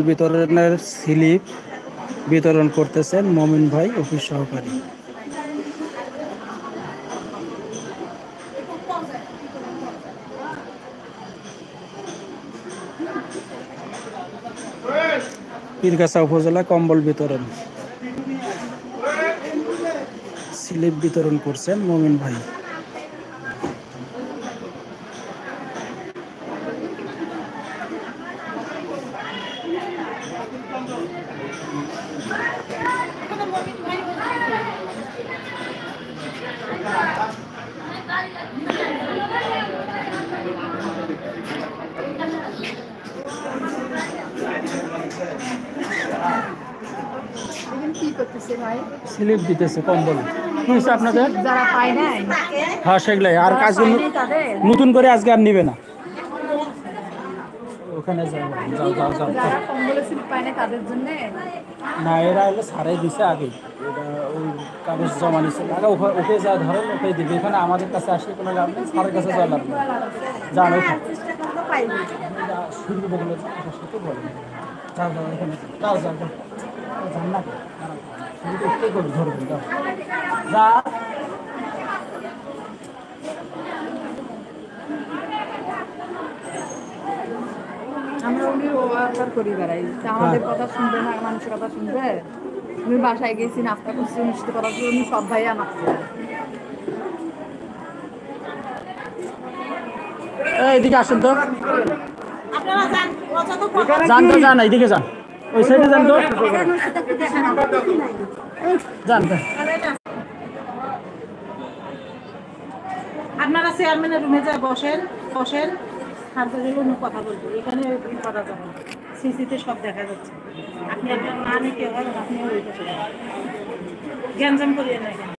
বিতরণের স্লিপ বিতরণ করতেছেন মমিন ভাই, অফিস সহকারী। পীরগাছা উপজেলা কম্বল বিতরণ স্লিপ বিতরণ করছেন মমিন ভাই। স্লিপ দিতেছে কম্বল। কি হয়েছে আপনাদের? যারা পায় নাই, হ্যাঁ, সেগুলাই। আর যারা কাজ পায় নাই তাদের নতুন করে আজকে আর নিবে না। ওখানে যাও যাও যাও যাও। যারা কম্বলের স্লিপ পায় না তাদের জন্য না, এরা হলো সারাই দিছে আগে। এটা ওই কাগজ জমা নিচ্ছে আগে। ওকে যা ধরেন ওকে দিবে। এখানে আমাদের কাছে আসলে কোনো লাভ নেই, সারের কাছে যাওয়া লাভ নেই। জান ওখানে শুরু বলে সাথে বলে যাও যাও এখানে যাও যাও যাও যান না শুরু একটু করে ধরবেন। যাও যা। আমরা উনি ওয়ার্কার করি বেড়াই, আমাদের কথা শুনবে না, মানুষের কথা শুনবে। উনি বাসায় গেছি, নাস্তা করছি, মিষ্টি করার জন্য উনি সব ভাইয়া মাখছে। এইদিকে আসুন তো, আপনারা যান তো, যান এইদিকে যান, ওই সাইডে যান তো, যান। আপনারা চেয়ারম্যানের রুমে যায় বসেন বসেন, তারপরে অন্য কথা বলবো। এখানে করা যাবে না, সিসিতে সব দেখা যাচ্ছে। আপনি আপনার মা নিতে হয়, আপনি গ্যাঞ্জাম করিয়ে নেন।